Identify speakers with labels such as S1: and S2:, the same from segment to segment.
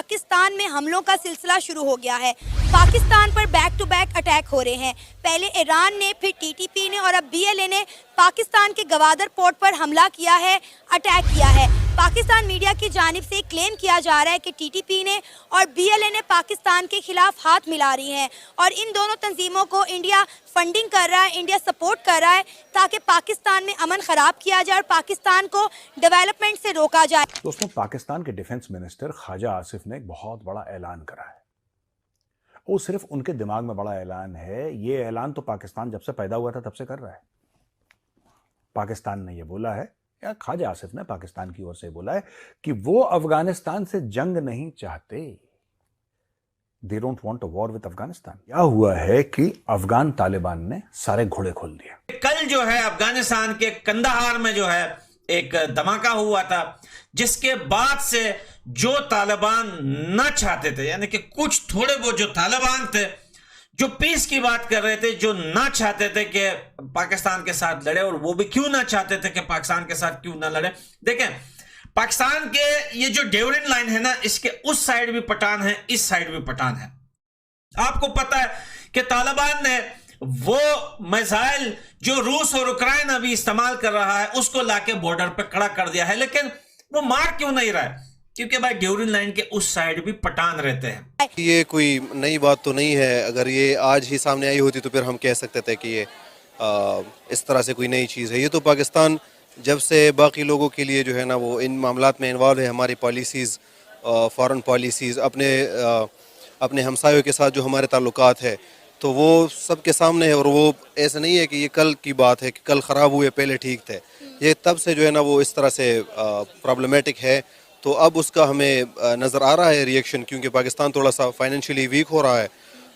S1: पाकिस्तान में हमलों का सिलसिला शुरू हो गया है। पाकिस्तान पर बैक टू बैक अटैक हो रहे हैं। पहले ईरान ने, फिर टीटीपी ने और अब बीएलए ने पाकिस्तान के गवादर पोर्ट पर हमला किया है, अटैक किया है। पाकिस्तान मीडिया की जानिब से क्लेम किया जा रहा है कि टीटीपी ने और बीएलए ने पाकिस्तान के खिलाफ हाथ मिला रही हैं और इन दोनों तंजीमों को इंडिया फंडिंग कर रहा है, इंडिया सपोर्ट कर रहा है ताकि पाकिस्तान में अमन ख़राब किया जाए और पाकिस्तान को डेवलपमेंट से रोका जाए।
S2: दोस्तों, पाकिस्तान के डिफेंस मिनिस्टर ख्वाजा आसिफ ने एक बहुत बड़ा ऐलान करा है। वो सिर्फ उनके दिमाग में बड़ा ऐलान है, ये ऐलान तो पाकिस्तान जब से पैदा हुआ था तब से कर रहा है। पाकिस्तान ने ये बोला है, या ख्वाजा आसिफ ने पाकिस्तान की ओर से बोला है कि वो अफगानिस्तान से जंग नहीं चाहते। They don't want a war with Afghanistan. क्या हुआ है कि अफगान तालिबान ने सारे घोड़े खोल दिए।
S3: कल जो है अफगानिस्तान के कंदाहार में जो है एक धमाका हुआ था, जिसके बाद से जो तालिबान न चाहते थे, यानी कि कुछ थोड़े वो जो तालिबान थे जो पीस की बात कर रहे थे, जो ना चाहते थे कि पाकिस्तान के साथ लड़े, और वो भी क्यों ना चाहते थे कि पाकिस्तान के साथ क्यों ना लड़े। देखें, पाकिस्तान के ये जो डेवरिन लाइन है ना, इसके उस साइड भी पठान है, इस साइड भी पठान है। आपको पता है कि तालिबान ने वो मिसाइल जो रूस और यूक्रेन अभी इस्तेमाल कर रहा है उसको लाके बॉर्डर पे खड़ा कर दिया है, लेकिन वो मार क्यों नहीं रहा है? क्योंकि भाई डेवरिन लाइन के उस साइड भी पठान रहते हैं।
S4: ये कोई नई बात तो नहीं है। अगर ये आज ही सामने आई होती तो फिर हम कह सकते थे कि ये इस तरह से कोई नई चीज़ है। ये तो पाकिस्तान जब से बाकी लोगों के लिए जो है ना वो इन मामलात में इन्वॉल्व है, हमारी पॉलिसीज़, फॉरेन पॉलिसीज़, अपने हमसायों के साथ जो हमारे ताल्लुकात है, तो वो सबके सामने है। और वो ऐसा नहीं है कि ये कल की बात है कि कल ख़राब हुए पहले ठीक थे। ये तब से जो है ना वो इस तरह से प्रॉब्लमेटिक है। तो अब उसका हमें नज़र आ रहा है रिएक्शन, क्योंकि पाकिस्तान थोड़ा सा फाइनेंशियली वीक हो रहा है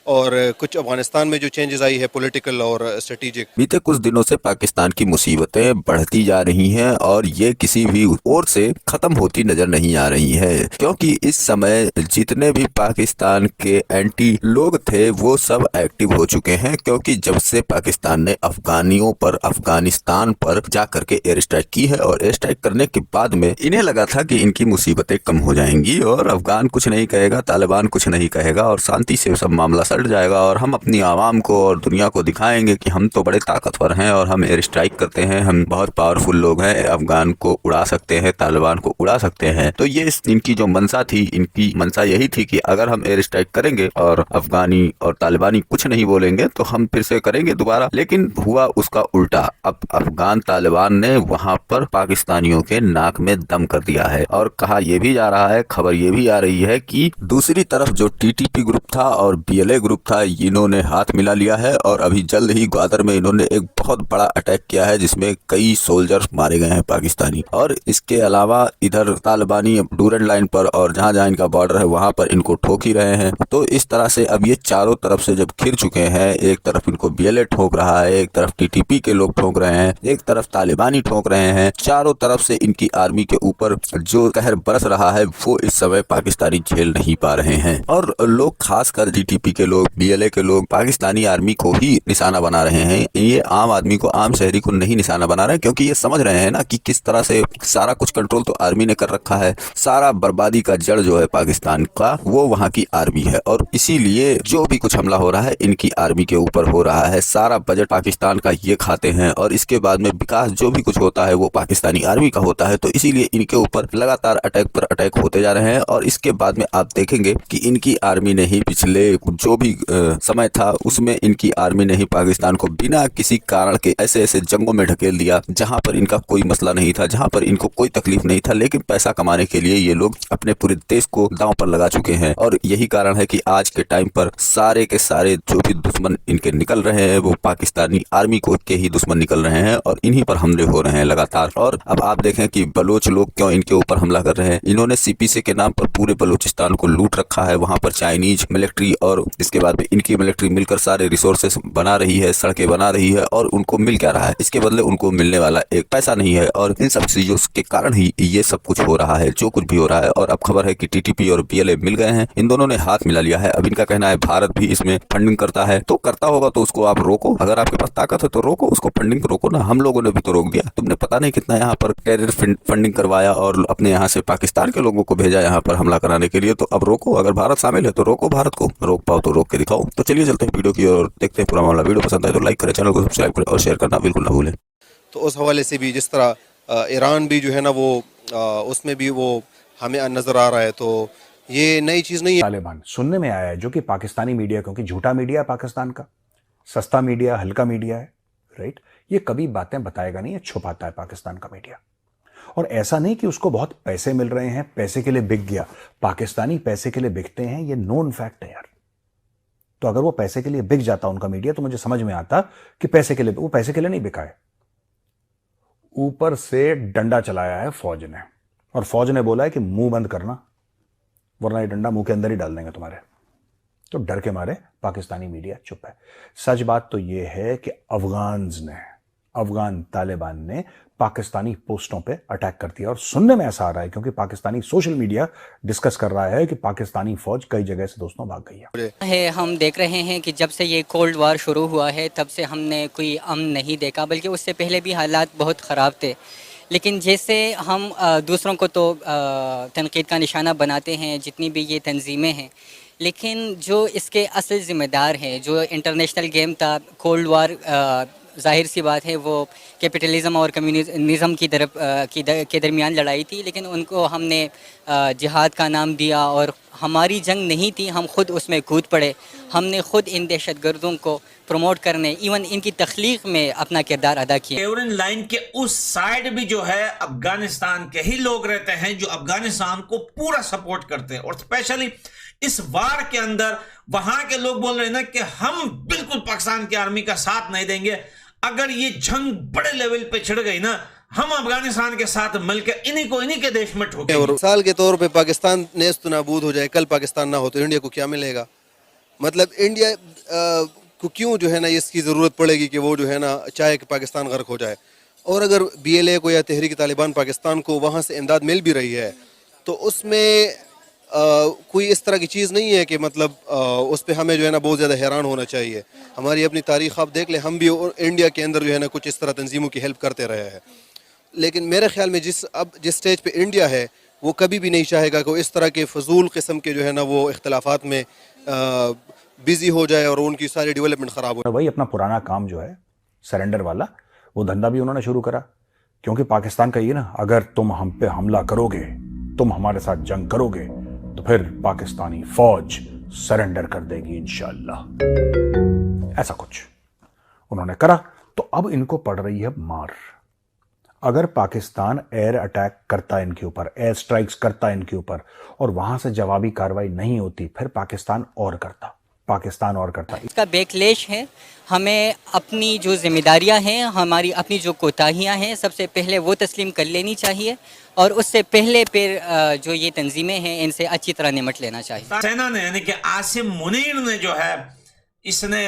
S4: और कुछ अफगानिस्तान में जो चेंजेस आई है पॉलिटिकल और स्ट्रेटेजिक।
S5: बीते कुछ दिनों से पाकिस्तान की मुसीबतें बढ़ती जा रही हैं और ये किसी भी ओर से खत्म होती नजर नहीं आ रही है, क्योंकि इस समय जितने भी पाकिस्तान के एंटी लोग थे वो सब एक्टिव हो चुके हैं। क्योंकि जब से पाकिस्तान ने अफगानियों पर, अफगानिस्तान पर जा करके एयर स्ट्राइक की है और एयर स्ट्राइक करने के बाद में इन्हें लगा था कि इनकी मुसीबतें कम हो जाएंगी और अफगान कुछ नहीं कहेगा, तालिबान कुछ नहीं कहेगा और शांति से सब मामला सट जाएगा और हम अपनी आवाम को और दुनिया को दिखाएंगे कि हम तो बड़े ताकतवर हैं और हम एयर स्ट्राइक करते हैं, हम बहुत पावरफुल लोग हैं, अफगान को उड़ा सकते हैं, तालिबान को उड़ा सकते हैं। तो ये इनकी जो मंशा थी, इनकी मंशा यही थी कि अगर हम एयर स्ट्राइक करेंगे और अफगानी और तालिबानी कुछ नहीं बोलेंगे तो हम फिर से करेंगे दोबारा। लेकिन हुआ उसका उल्टा। अब अफगान तालिबान ने वहां पर पाकिस्तानियों के नाक में दम कर दिया है और कहा यह भी जा रहा है, खबर ये भी आ रही है कि दूसरी तरफ जो टीटीपी ग्रुप था और बीएलए ग्रुप था, इन्होंने हाथ मिला लिया है और अभी जल्द ही ग्वादर में इन्होंने एक बहुत बड़ा अटैक किया है जिसमें कई सोल्जर्स मारे गए हैं पाकिस्तानी। और इसके अलावा इधर तालिबानी डूरन लाइन पर और जहां जहां इनका बॉर्डर है वहां पर इनको ठोक ही रहे हैं। तो इस तरह से अब ये चारों तरफ से जब घिर चुके हैं, एक तरफ इनको बीएलए ठोक रहा है, एक तरफ टीटीपी के लोग ठोक रहे हैं, एक तरफ तालिबानी ठोक रहे हैं, चारों तरफ से इनकी आर्मी के ऊपर जो कहर बरस रहा है वो इस समय पाकिस्तानी झेल नहीं पा रहे हैं। और लोग, खासकर टीटीपी के लोग, बीएलए के लोग पाकिस्तानी आर्मी को ही निशाना बना रहे हैं। ये आम आदमी को, आम शहरी को नहीं निशाना बना रहे हैं, क्योंकि ये समझ रहे हैं ना कि किस तरह से सारा कुछ कंट्रोल तो आर्मी ने कर रखा है। सारा बर्बादी का जड़ जो है पाकिस्तान का वो वहाँ की आर्मी है और इसीलिए जो भी कुछ हमला हो रहा है इनकी आर्मी के ऊपर हो रहा है। सारा बजट पाकिस्तान का ये खाते हैं और इसके बाद में विकास जो भी कुछ होता है वो पाकिस्तानी आर्मी का होता है। तो इसीलिए इनके ऊपर लगातार अटैक पर अटैक होते जा रहे हैं और इसके बाद में आप देखेंगे कि इनकी आर्मी ने ही पिछले जो भी समय था उसमें इनकी आर्मी ने ही पाकिस्तान को बिना किसी कारण के ऐसे ऐसे जंगों में ढकेल दिया जहां पर इनका कोई मसला नहीं था, जहां पर इनको कोई तकलीफ नहीं था, लेकिन पैसा कमाने के लिए ये लोग अपने पूरे देश को दांव पर लगा चुके हैं। और यही कारण है कि आज के टाइम पर सारे के सारे जो भी दुश्मन इनके निकल रहे हैं वो पाकिस्तानी आर्मी को के ही दुश्मन निकल रहे हैं और इन्हीं पर हमले हो रहे हैं लगातार। और अब आप देखें कि बलोच लोग क्यों इनके ऊपर हमला कर रहे हैं। इन्होंने सीपीसी के नाम पर पूरे बलूचिस्तान को लूट रखा है, वहां पर चाइनीज मिलिट्री और इसके इसके बाद भी इनकी मिलिट्री मिलकर सारे रिसोर्सेस बना रही है, सड़कें बना रही है, और उनको मिल क्या रहा है? इसके बदले उनको मिलने वाला एक पैसा नहीं है। और इन सब चीजों के कारण ही ये सब कुछ हो रहा है, जो कुछ भी हो रहा है। और अब खबर है कि टीटीपी और बीएलए मिल गए हैं, इन दोनों ने हाथ मिला लिया है। अब इनका कहना है भारत भी इसमें फंडिंग करता है, तो करता होगा तो उसको आप रोको। अगर आपके पास ताकत है तो रोको, उसको फंडिंग को रोको ना। हम लोगों ने भी तो रोक दिया। तुमने पता नहीं कितना यहाँ पर टेरर फंडिंग करवाया और अपने यहाँ से पाकिस्तान के लोगों को भेजा यहाँ पर हमला कराने के लिए। तो अब रोको, अगर भारत शामिल है तो रोको भारत को, रोक पाओ तो रोक के दिखाओ। तो चलिए चलते हैं वीडियो की और देखते हैं पूरा मामला। वीडियो पसंद आए तो लाइक करें, चैनल को सब्सक्राइब करें और शेयर करना बिल्कुल ना भूलें।
S4: तो उस हवाले से भी जिस तरह ईरान भी जो है ना वो उसमें भी वो हमें नज़र आ रहा है, तो ये नई चीज़ नहीं है।
S2: तालिबान सुनने में आया है, जो कि पाकिस्तानी मीडिया, क्योंकि झूठा मीडिया है पाकिस्तान का, सस्ता मीडिया, हल्का मीडिया है, राइट। ये कभी बातें बताएगा नहीं, ये छुपाता है पाकिस्तान का मीडिया। और ऐसा नहीं कि उसको बहुत पैसे मिल रहे हैं, पैसे के लिए बिक गया। पाकिस्तानी पैसे के लिए बिकते हैं, ये नोन फैक्ट है यार। तो अगर वो पैसे के लिए बिक जाता उनका मीडिया, तो मुझे समझ में आता कि पैसे के लिए, वो पैसे के लिए नहीं बिका है। ऊपर से डंडा चलाया है फौज ने, और फौज ने बोला है कि मुंह बंद करना, वरना ये डंडा मुंह के अंदर ही डाल देंगे तुम्हारे। तो डर के मारे पाकिस्तानी मीडिया चुप है। सच बात तो यह है कि अफगान तालिबान ने पाकिस्तानी पोस्टों पे अटैक कर दिया। और सुनने में ऐसा आ रहा है, क्योंकि पाकिस्तानी सोशल मीडिया डिस्कस कर रहा है कि पाकिस्तानी फौज कई जगह से दोस्तों भाग गई
S6: है। हम देख रहे हैं कि जब से ये कोल्ड वार शुरू हुआ है तब से हमने कोई अमन नहीं देखा, बल्कि उससे पहले भी हालात बहुत ख़राब थे। लेकिन जैसे हम दूसरों को तो तनकीद का निशाना बनाते हैं, जितनी भी ये तंजीमें हैं, लेकिन जो इसके असल ज़िम्मेदार हैं, जो इंटरनेशनल गेम था कोल्ड वार, ज़ाहिर सी बात है वो कैपिटलिज़म और कम्युनिज़म की तरफ के दरमियान लड़ाई थी, लेकिन उनको हमने जिहाद का नाम दिया और हमारी जंग नहीं थी, हम ख़ुद उसमें कूद पड़े। हमने ख़ुद इन दहशतगर्दों को प्रमोट करने, इवन इनकी तख्लीक में अपना किरदार अदा किया।
S3: टेवरन लाइन के उस साइड भी जो है अफगानिस्तान के ही लोग रहते हैं, जो अफगानिस्तान को पूरा सपोर्ट करते हैं। और स्पेशली इस वार के अंदर वहां के लोग बोल रहे हैं ना कि हम बिल्कुल पाकिस्तान की आर्मी का साथ नहीं देंगे। अगर ये जंग बड़े लेवल पे छिड़ गई ना, हम अफगानिस्तान के साथ मिलकर इन्हीं के देश में ठोकेंगे।
S4: और मिसाल के तौर पे पाकिस्तान नेस्त नाबूद हो जाए, कल पाकिस्तान ना हो, तो इंडिया को क्या मिलेगा? मतलब इंडिया को क्यों जो है ना इसकी ज़रूरत पड़ेगी कि वो जो है ना चाहे कि पाकिस्तान गर्क हो जाए। और अगर बीएलए को या तहरीक तालिबान पाकिस्तान को वहाँ से इमदाद मिल भी रही है, तो उसमें कोई इस तरह की चीज़ नहीं है कि मतलब उस पर हमें जो है ना बहुत ज़्यादा हैरान होना चाहिए। हमारी अपनी तारीख़ आप देख लें, हम भी इंडिया के अंदर जो है ना कुछ इस तरह तंजीमों की हेल्प करते रहे हैं। लेकिन मेरे ख्याल में जिस स्टेज पे इंडिया है, वो कभी भी नहीं चाहेगा कि इस तरह के फजूल किस्म के जो है ना वो इख्तलाफात में बिजी हो जाए और उनकी सारी डेवलपमेंट ख़राब हो।
S2: वही अपना पुराना काम जो है सरेंडर वाला, वो धंधा भी उन्होंने शुरू करा। क्योंकि पाकिस्तान का ये ना, अगर तुम हम पे हमला करोगे, तुम हमारे साथ जंग करोगे, तो फिर पाकिस्तानी फौज सरेंडर कर देगी इंशाअल्लाह। ऐसा कुछ उन्होंने करा। तो अब इनको पड़ रही है मार। अगर पाकिस्तान एयर अटैक करता इनके ऊपर, एयर स्ट्राइक्स करता इनके ऊपर, और वहां से जवाबी कार्रवाई नहीं होती, फिर पाकिस्तान और करता।
S6: इसका बैकलैश है। हमें अपनी जो जिम्मेदारियां हैं, हमारी अपनी जो कोताहियां हैं, सबसे पहले वो तस्लीम कर लेनी चाहिए, और उससे पहले फिर जो ये तंजीमें हैं इनसे अच्छी तरह निमट लेना चाहिए।
S3: सेना ने यानी कि आसिम मुनीर ने जो है, इसने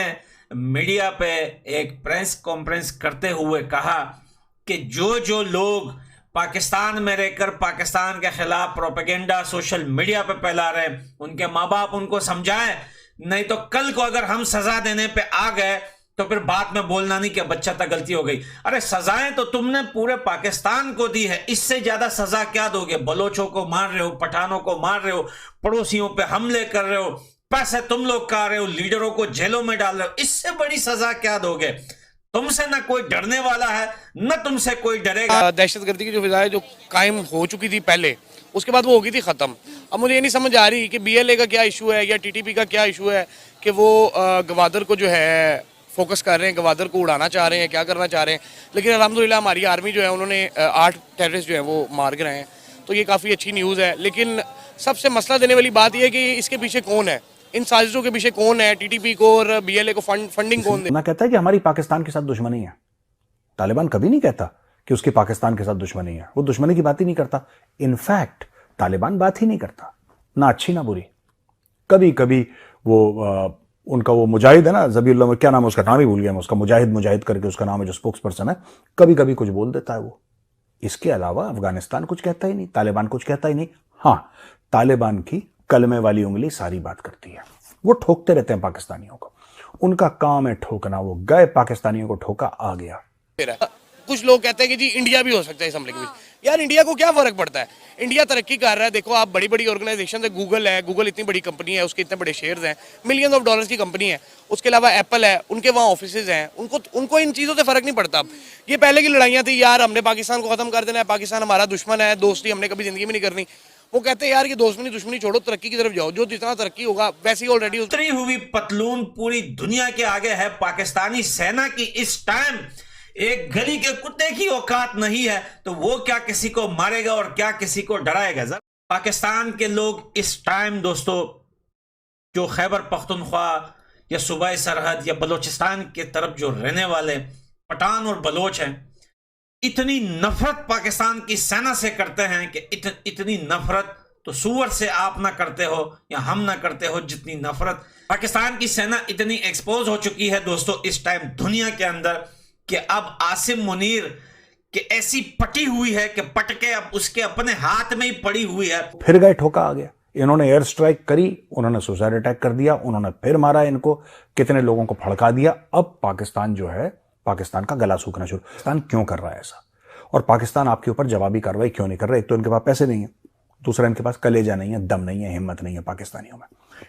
S3: मीडिया पे एक प्रेस कॉन्फ्रेंस करते हुए कहा कि जो लोग पाकिस्तान में रहकर पाकिस्तान के खिलाफ प्रोपेगेंडा सोशल मीडिया पे फैला रहे, उनके माँ बाप उनको समझाएं, नहीं तो कल को अगर हम सजा देने पे आ गए तो फिर बाद में बोलना नहीं कि बच्चा तक गलती हो गई। अरे सजाएं तो तुमने पूरे पाकिस्तान को दी है, इससे ज्यादा सजा क्या दोगे? बलोचों को मार रहे हो, पठानों को मार रहे हो, पड़ोसियों पे हमले कर रहे हो, पैसे तुम लोग खा रहे हो, लीडरों को जेलों में डाल रहे हो, इससे बड़ी सजा क्या दोगे? तुमसे ना कोई डरने वाला है, न तुमसे कोई डरेगा।
S7: दहशतगर्दी की जो फिजाएं जो कायम हो चुकी थी पहले, उसके बाद वो हो गई थी ख़त्म। अब मुझे ये नहीं समझ आ रही कि बीएलए का क्या इशू है या टीटीपी का क्या इशू है कि वो गवादर को जो है फोकस कर रहे हैं, गवादर को उड़ाना चाह रहे हैं, क्या करना चाह रहे हैं। लेकिन अल्हम्दुलिल्लाह हमारी आर्मी जो है उन्होंने 8 टेररिस्ट जो हैं वो मार गिराए हैं, तो ये काफ़ी अच्छी न्यूज़ है। लेकिन सबसे मसला देने वाली बात यह है कि इसके पीछे कौन है, इन साजिशों के पीछे कौन है, टीटीपी को और बीएलए को फंडिंग कौन दे?
S2: ना कहता है कि हमारी पाकिस्तान के साथ दुश्मनी है। तालिबान कभी नहीं कहता कि उसकी पाकिस्तान के साथ दुश्मनी है, वो दुश्मनी की बात ही नहीं करता। इनफैक्ट तालिबान बात ही नहीं करता, ना अच्छी ना बुरी। कभी कभी वो उनका वो मुजाहिद है ना, जबीउल्लाह, क्या नाम है उसका, नाम ही भूल गया मैं उसका, मुजाहिद करके उसका नाम है, जो स्पोक्स पर्सन है, कभी कभी कुछ बोल देता है वो। इसके अलावा अफगानिस्तान कुछ कहता ही नहीं, तालिबान कुछ कहता ही नहीं। हाँ, तालिबान की कलमे वाली उंगली सारी बात करती है, वो ठोकते रहते हैं पाकिस्तानियों को, उनका काम है ठोकना। वो गए, पाकिस्तानियों को ठोका, आ गया।
S7: कुछ लोग कहते हैं कि जी इंडिया भी हो सकता है इस हमले के बीच। यार इंडिया को क्या फर्क पड़ता है, इंडिया तरक्की कर रहा है। देखो आप, बड़ी बड़ी ऑर्गेनाइजेशन है, गूगल इतनी बड़ी कंपनी है, उसके इतने बड़े शेयर्स हैं, मिलियंस ऑफ डॉलर्स की कंपनी है। उसके अलावा एप्पल है, उनके वहाँ ऑफिसेज हैं, उनको इन चीज़ों से फर्क नहीं पड़ता। ये पहले की लड़ाइयाँ थी, यार हमने पाकिस्तान को खत्म कर देना है, पाकिस्तान हमारा दुश्मन है, दोस्ती हमने कभी जिंदगी में नहीं करनी। वो कहते हैं यार कि दुश्मनी छोड़ो, तरक्की की तरफ जाओ, जो जितना तरक्की होगा वैसे ही ऑलरेडी।
S3: उतरी हुई पतलून पूरी दुनिया के आगे है। पाकिस्तानी सेना की इस टाइम एक गली के कुत्ते की औकात नहीं है, तो वो क्या किसी को मारेगा और क्या किसी को डराएगा। पाकिस्तान के लोग इस टाइम दोस्तों, जो खैबर पख्तूनख्वा या सूबाई सरहद या बलोचिस्तान के तरफ जो रहने वाले पठान और बलोच हैं, इतनी नफरत पाकिस्तान की सेना से करते हैं कि इतनी नफरत तो सूअर से आप ना करते हो या हम ना करते हो, जितनी नफरत पाकिस्तान की सेना इतनी एक्सपोज हो चुकी है दोस्तों इस टाइम दुनिया के अंदर, कि अब आसिम मुनीर कि ऐसी पटी हुई है कि पटके अब उसके अपने हाथ में ही पड़ी हुई है।
S2: फिर गए, ठोका आ गया। इन्होंने एयर स्ट्राइक करी, उन्होंने सुसाइड अटैक कर दिया, उन्होंने फिर मारा इनको, कितने लोगों को फड़का दिया। अब पाकिस्तान जो है, पाकिस्तान का गला सूखना शुरू। पाकिस्तान क्यों कर रहा है ऐसा, और पाकिस्तान आपके ऊपर जवाबी कार्रवाई क्यों नहीं कर रहा है? एक तो इनके पास पैसे नहीं है, दूसरा इनके पास कलेजा नहीं है, दम नहीं है, हिम्मत नहीं है पाकिस्तानियों में।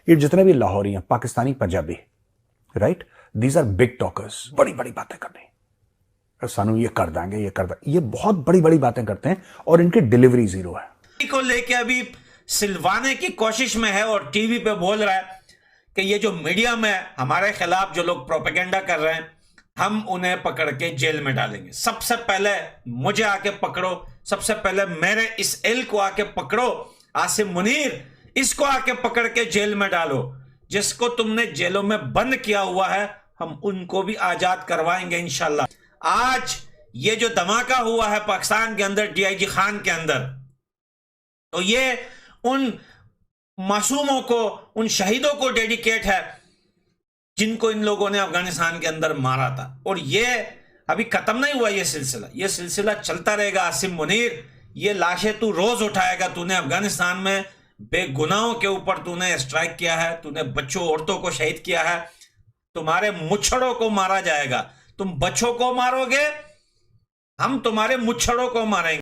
S2: ये जितने भी लाहौरी हैं, Pakistani Punjabi, right, these are big talkers, बड़ी बड़ी बातें करनी, सानू ये कर देंगे, ये कर देंगे, ये बहुत बड़ी बड़ी बातें करते हैं और इनकी डिलीवरी जीरो है।
S3: को लेके अभी सिलवाने की कोशिश में है और टीवी पे बोल रहा है कि ये जो मीडिया में हमारे खिलाफ जो लोग प्रोपेगेंडा कर रहे हैं, हम उन्हें पकड़ के जेल में डालेंगे। सबसे पहले मुझे आके पकड़ो, सबसे पहले मेरे इस एल को आके पकड़ो, आसिम मुनीर, इसको आके पकड़ के जेल में डालो। जिसको तुमने जेलों में बंद किया हुआ है, हम उनको भी आजाद करवाएंगे इंशाल्लाह। आज ये जो धमाका हुआ है पाकिस्तान के अंदर, डीआईजी खान के अंदर, तो ये उन मासूमों को, उन शहीदों को डेडिकेट है जिनको इन लोगों ने अफगानिस्तान के अंदर मारा था। और ये अभी खत्म नहीं हुआ, ये सिलसिला चलता रहेगा। आसिम मुनीर, ये लाशें तू रोज उठाएगा। तूने अफगानिस्तान में बेगुनाहों के ऊपर तूने स्ट्राइक किया है, तूने बच्चों औरतों को शहीद किया है, तुम्हारे मुच्छड़ों को मारा जाएगा। तुम बच्चों को मारोगे, हम तुम्हारे मुच्छड़ों को मारेंगे।